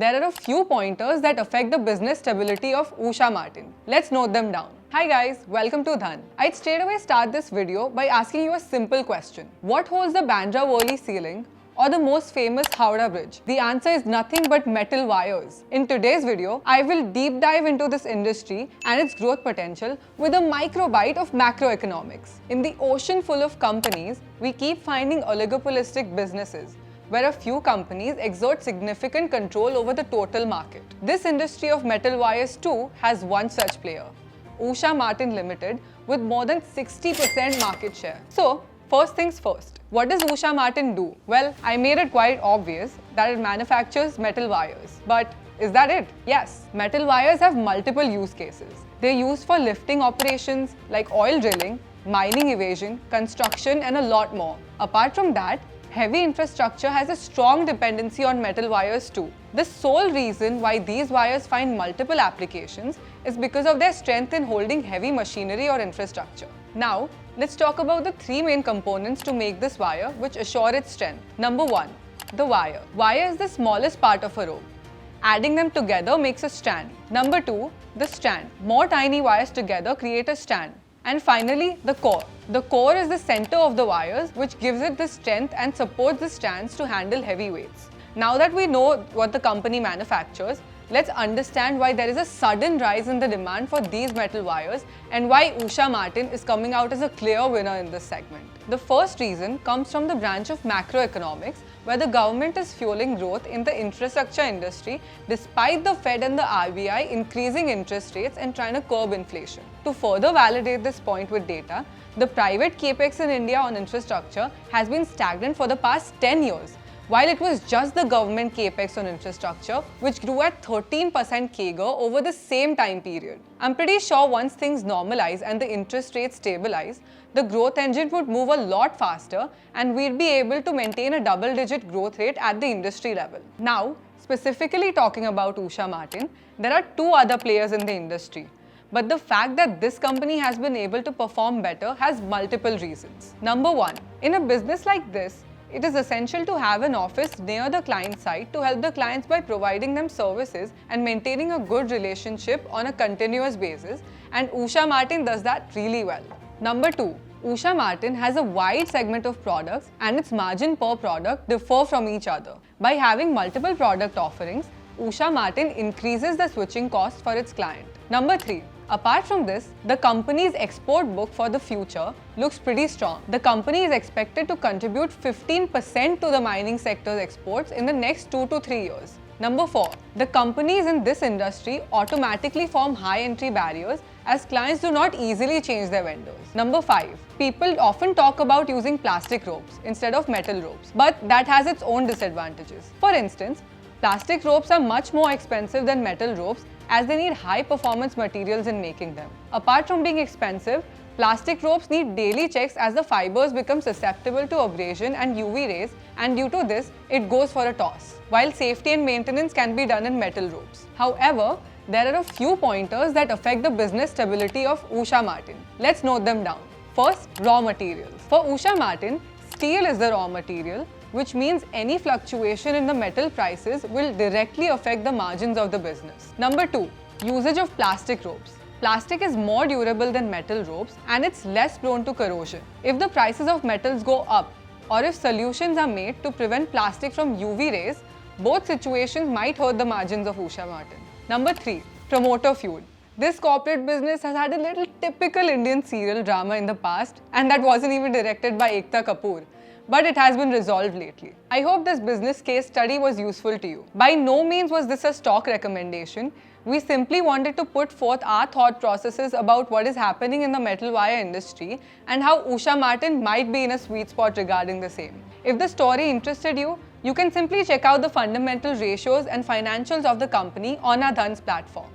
there are a few pointers that affect the business stability of Usha Martin. Let's note them down. Hi guys, welcome to Dhan. I'd straight away start this video by asking you a simple question. What holds the Bandra Worli ceiling or the most famous Howrah Bridge? The answer is nothing but metal wires. In today's video, I will deep dive into this industry and its growth potential with a microbite of macroeconomics. In the ocean full of companies, we keep finding oligopolistic businesses where a few companies exert significant control over the total market. This industry of metal wires too has one such player, Usha Martin Limited, with more than 60% market share. So, first things first, what does Usha Martin do? Well, I made it quite obvious that it manufactures metal wires. But is that it? Yes, metal wires have multiple use cases. They're used for lifting operations like oil drilling, mining evasion, construction, and a lot more. Apart from that, heavy infrastructure has a strong dependency on metal wires too. The sole reason why these wires find multiple applications is because of their strength in holding heavy machinery or infrastructure. Now, let's talk about the three main components to make this wire which assure its strength. Number one, the wire. Wire is the smallest part of a rope. Adding them together makes a strand. Number two, the strand. More tiny wires together create a strand. And finally, the core. The core is the center of the wires which gives it the strength and supports the strands to handle heavy weights. Now that we know what the company manufactures, let's understand why there is a sudden rise in the demand for these metal wires and why Usha Martin is coming out as a clear winner in this segment. The first reason comes from the branch of macroeconomics, where the government is fueling growth in the infrastructure industry despite the Fed and the RBI increasing interest rates and trying to curb inflation. To further validate this point with data, the private capex in India on infrastructure has been stagnant for the past 10 years, while it was just the government capex on infrastructure which grew at 13% CAGR over the same time period. I'm pretty sure once things normalize and the interest rates stabilize, the growth engine would move a lot faster and we'd be able to maintain a double-digit growth rate at the industry level. Now, specifically talking about Usha Martin, there are two other players in the industry. But the fact that this company has been able to perform better has multiple reasons. Number one, in a business like this, it is essential to have an office near the client site to help the clients by providing them services and maintaining a good relationship on a continuous basis, and Usha Martin does that really well. Number two, Usha Martin has a wide segment of products and its margin per product differ from each other. By having multiple product offerings, Usha Martin increases the switching cost for its client. Number three, apart from this, the company's export book for the future looks pretty strong. The company is expected to contribute 15% to the mining sector's exports in the next 2 to 3 years. Number four, the companies in this industry automatically form high entry barriers as clients do not easily change their vendors. Number five, people often talk about using plastic ropes instead of metal ropes, but that has its own disadvantages. For instance, plastic ropes are much more expensive than metal ropes as they need high performance materials in making them. Apart from being expensive, plastic ropes need daily checks as the fibers become susceptible to abrasion and UV rays, and due to this, it goes for a toss, while safety and maintenance can be done in metal ropes. However, there are a few pointers that affect the business stability of Usha Martin. Let's note them down. First, raw materials. For Usha Martin, steel is the raw material, which means any fluctuation in the metal prices will directly affect the margins of the business. Number two, usage of plastic ropes. Plastic is more durable than metal ropes and it's less prone to corrosion. If the prices of metals go up, or if solutions are made to prevent plastic from UV rays, both situations might hurt the margins of Usha Martin. Number three, promoter feud. This corporate business has had a little typical Indian serial drama in the past, and that wasn't even directed by Ekta Kapoor. But it has been resolved lately. I hope this business case study was useful to you. By no means was this a stock recommendation. We simply wanted to put forth our thought processes about what is happening in the metal wire industry and how Usha Martin might be in a sweet spot regarding the same. If the story interested you, you can simply check out the fundamental ratios and financials of the company on our Dhan's platform.